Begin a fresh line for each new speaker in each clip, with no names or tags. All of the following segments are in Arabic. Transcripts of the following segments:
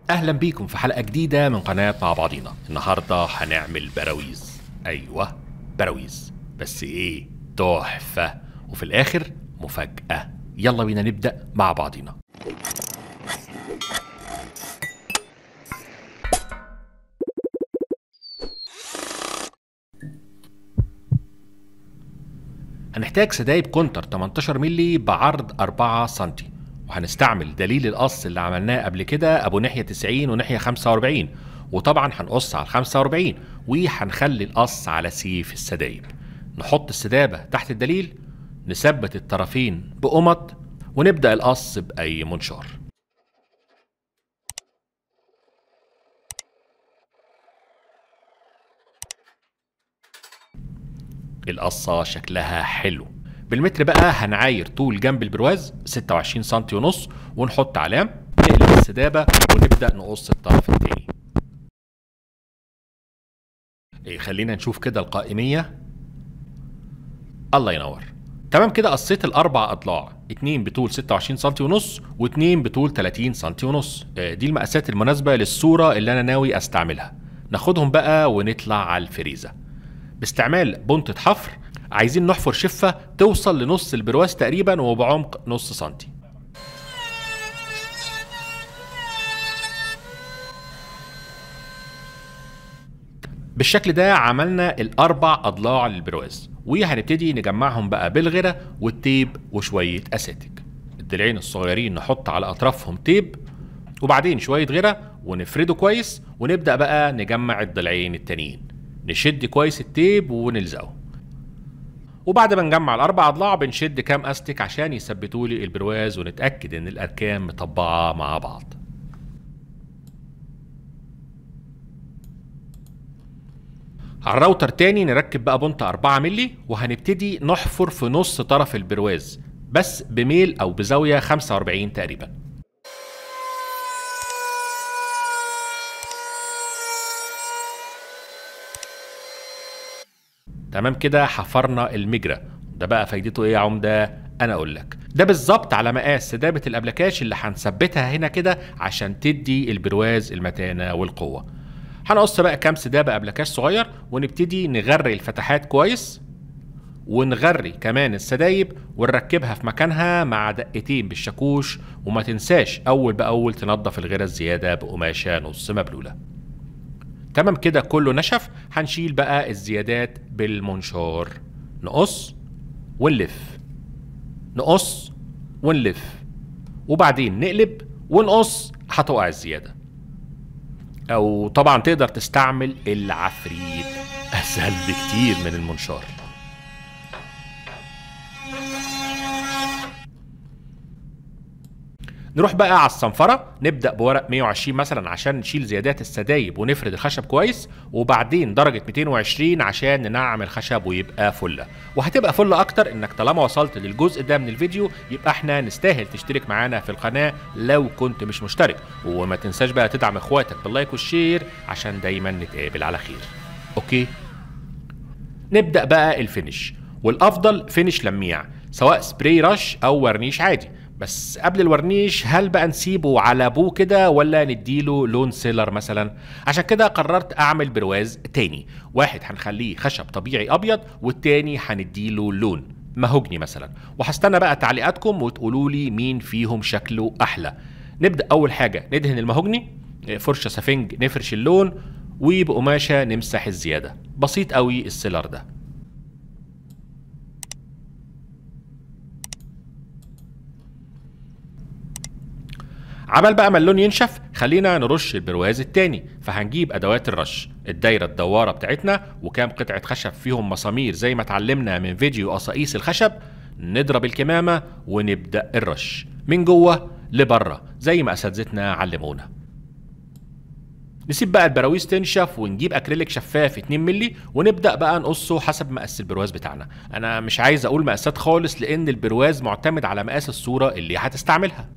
اهلا بيكم في حلقة جديدة من قناة مع بعضينا. النهاردة هنعمل براويز. ايوه براويز، بس ايه تحفة، وفي الاخر مفاجأة. يلا بينا نبدأ مع بعضينا. هنحتاج سدايب كونتر 18 مللي بعرض 4 سنتي، وهنستعمل دليل القص اللي عملناه قبل كده ابو ناحية 90 وناحية 45، وطبعا هنقص على 45 وهنخلي القص على سيف السدايب. نحط السدابة تحت الدليل، نثبت الطرفين بقمط، ونبدأ القص بأي منشار. القصة شكلها حلو. بالمتر بقى هنعاير طول جنب البرواز 26 سنتي ونص، ونحط علام، نقلب السدابة ونبدأ نقص الطرف التاني. خلينا نشوف كده القائمية. الله ينور. تمام كده قصيت الأربع أضلاع، 2 بطول 26 سنتي ونص و2 بطول 30 سنتي ونص. دي المقاسات المناسبة للصورة اللي أنا ناوي أستعملها. ناخدهم بقى ونطلع على الفريزة باستعمال بنطة حفر. عايزين نحفر شفة توصل لنص البرواز تقريبا وبعمق نص سنتي. بالشكل ده عملنا الأربع أضلاع للبرواز، وهنبتدي نجمعهم بقى بالغرة والتيب وشوية أساتك. الضلعين الصغيرين نحط على أطرافهم تيب، وبعدين شوية غرة ونفرده كويس، ونبدأ بقى نجمع الضلعين التانيين. نشد كويس التيب ونلزقه، وبعد ما نجمع الأربع أضلاع بنشد كام أستك عشان يثبتوا لي البرواز، ونتأكد إن الأركان مطبعة مع بعض. على الراوتر تاني نركب بقى بنطة 4 مللي، وهنبتدي نحفر في نص طرف البرواز بس بميل أو بزاوية 45 تقريبا. تمام كده حفرنا المجرى. ده بقى فايدته ايه يا عمده؟ انا اقول لك. ده بالظبط على مقاس سدابه الابلكاش اللي هنثبتها هنا كده عشان تدي البرواز المتانه والقوه. هنقص بقى كام سدابه ابلكاش صغير، ونبتدي نغري الفتحات كويس، ونغري كمان السدايب ونركبها في مكانها مع دقتين بالشاكوش. وما تنساش اول باول تنظف الغرة الزياده بقماشه نص مبلوله. تمام كده كله نشف. هنشيل بقى الزيادات بالمنشار، نقص ونلف، نقص ونلف، وبعدين نقلب ونقص. هتقع الزيادة، او طبعا تقدر تستعمل العفريت، اسهل بكتير من المنشار. نروح بقى على الصنفرة، نبدأ بورق 120 مثلا عشان نشيل زيادات السدايب ونفرد الخشب كويس، وبعدين درجة 220 عشان ننعم الخشب ويبقى فلة. وهتبقى فلة أكتر إنك طالما وصلت للجزء ده من الفيديو، يبقى احنا نستاهل تشترك معانا في القناة لو كنت مش مشترك. وما تنساش بقى تدعم اخواتك باللايك والشير عشان دايما نتقابل على خير. اوكي، نبدأ بقى الفينش. والأفضل فينش لميع، سواء سبراي رش أو ورنيش عادي. بس قبل الورنيش، هل بقى نسيبه على ابوه كده ولا نديله لون سيلر مثلا؟ عشان كده قررت اعمل برواز تاني. واحد هنخليه خشب طبيعي ابيض، والتاني هنديله لون مهوجني مثلا. وهستنى بقى تعليقاتكم وتقولوا لي مين فيهم شكله احلى. نبدا اول حاجه ندهن المهوجني، فرشه سفنج نفرش اللون، وبقماشه نمسح الزياده. بسيط قوي السيلر ده. عمل بقى ما اللون ينشف، خلينا نرش البرواز التاني. فهنجيب ادوات الرش، الدايره الدواره بتاعتنا وكام قطعه خشب فيهم مسامير زي ما اتعلمنا من فيديو قصاقيس الخشب. نضرب الكمامه ونبدا الرش من جوه لبره زي ما اساتذتنا علمونا. نسيب بقى البراويز تنشف، ونجيب اكريليك شفاف 2 مللي، ونبدا بقى نقصه حسب مقاس البرواز بتاعنا. انا مش عايز اقول مقاسات خالص لان البرواز معتمد على مقاس الصوره اللي هتستعملها.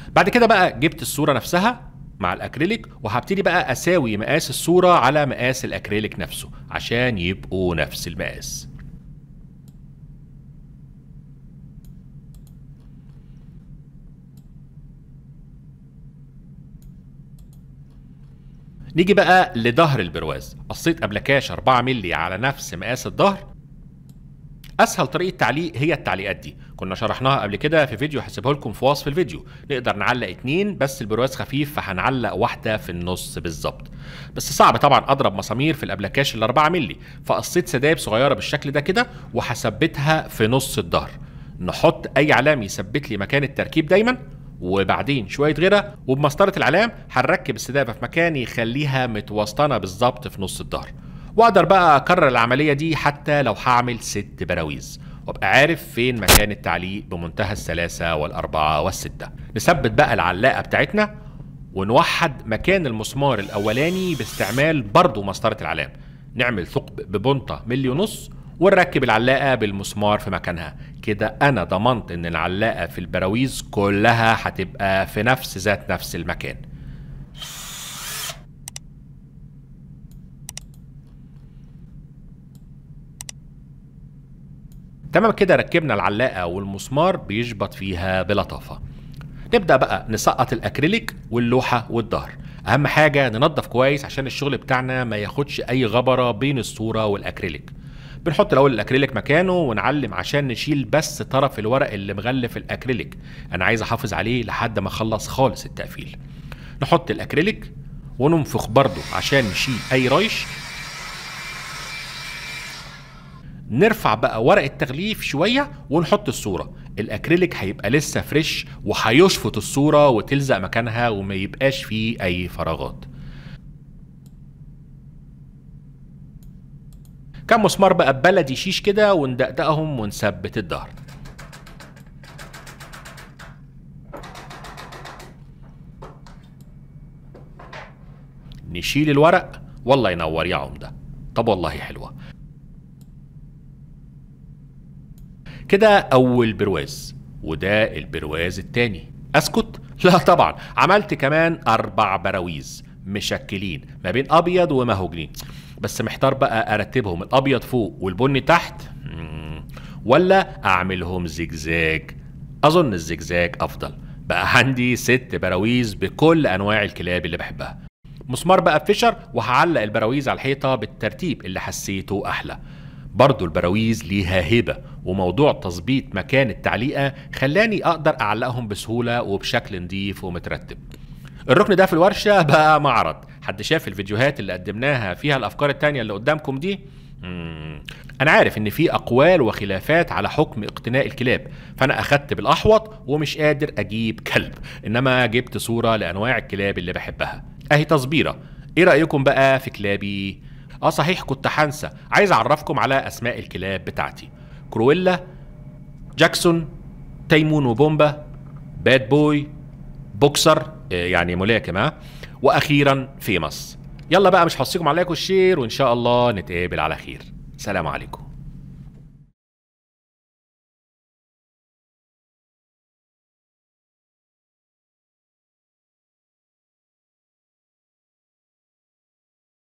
بعد كده بقى جبت الصورة نفسها مع الاكريليك، وهبتدي بقى اساوي مقاس الصورة على مقاس الاكريليك نفسه عشان يبقوا نفس المقاس. نيجي بقى لظهر البرواز. قصيت ابلكاش 4 مللي على نفس مقاس الظهر. اسهل طريقه تعليق هي التعليقات دي، كنا شرحناها قبل كده في فيديو هسيبه لكم في وصف الفيديو. نقدر نعلق 2 بس البرواز خفيف فهنعلق واحده في النص بالظبط. بس صعب طبعا اضرب مسامير في الابلكاش ال 4 مللي، فقصيت سدايب صغيره بالشكل ده كده وهثبتها في نص الظهر. نحط اي علام يثبت لي مكان التركيب دايما، وبعدين شويه غيره، وبمسطره العلام هنركب السدابه في مكان يخليها متوسطنه بالظبط في نص الظهر. واقدر بقى اكرر العمليه دي حتى لو هعمل 6 براويز، وابقى عارف فين مكان التعليق بمنتهى السلاسه والاربعه والسته. نثبت بقى العلاقه بتاعتنا ونوحد مكان المسمار الاولاني باستعمال برضو مسطره العلام. نعمل ثقب ببنطه 1.5 مللي ونركب العلاقه بالمسمار في مكانها. كده انا ضمنت ان العلاقه في البراويز كلها هتبقى في ذات نفس المكان. تمام كده، ركبنا العلاقه والمسمار بيشبط فيها بلطافه. نبدا بقى نسقط الاكريليك واللوحه والظهر. اهم حاجه ننظف كويس عشان الشغل بتاعنا ما ياخدش اي غبره بين الصوره والاكريليك. بنحط الاول الاكريليك مكانه ونعلم عشان نشيل بس طرف الورق اللي مغلف الاكريليك، انا عايز احافظ عليه لحد ما اخلص خالص التقفيل. نحط الاكريليك وننفخ برضو عشان نشيل اي ريش. نرفع بقى ورق التغليف شويه ونحط الصوره. الاكريليك هيبقى لسه فريش وهيشفط الصوره وتلزق مكانها وما يبقاش فيه اي فراغات. كم مسمار بقى بلدي شيش كده وندقدقهم ونثبت الظهر. نشيل الورق. والله ينور يا عمده. طب والله حلوه كده. اول برواز، وده البرواز التاني. اسكت؟ لا طبعا، عملت كمان 4 براويز مشكلين ما بين ابيض ومهوجني، بس محتار بقى ارتبهم الابيض فوق والبني تحت ولا اعملهم زجزاج. اظن الزجزاج افضل. بقى عندي 6 براويز بكل انواع الكلاب اللي بحبها. مسمار بقى بفشر وهعلق البراويز على الحيطه بالترتيب اللي حسيته احلى. برضو البراويز ليها هيبة، وموضوع تظبيط مكان التعليقة خلاني اقدر اعلقهم بسهولة وبشكل نظيف ومترتب. الركن ده في الورشة بقى معرض. حد شاف الفيديوهات اللي قدمناها فيها الافكار التانية اللي قدامكم دي؟ انا عارف ان في اقوال وخلافات على حكم اقتناء الكلاب، فانا اخدت بالاحوط ومش قادر اجيب كلب، انما جبت صورة لانواع الكلاب اللي بحبها. اهي تصبيرة. ايه رأيكم بقى في كلابي؟ صحيح كنت هنسى، عايز اعرفكم على اسماء الكلاب بتاعتي: كرويلا، جاكسون، تيمون وبومبا، باد بوي، بوكسر يعني ملاكمة، واخيرا فيمس. يلا بقى مش هوصيكم على اللايك والشير، وان شاء الله نتقابل على خير. سلام عليكم.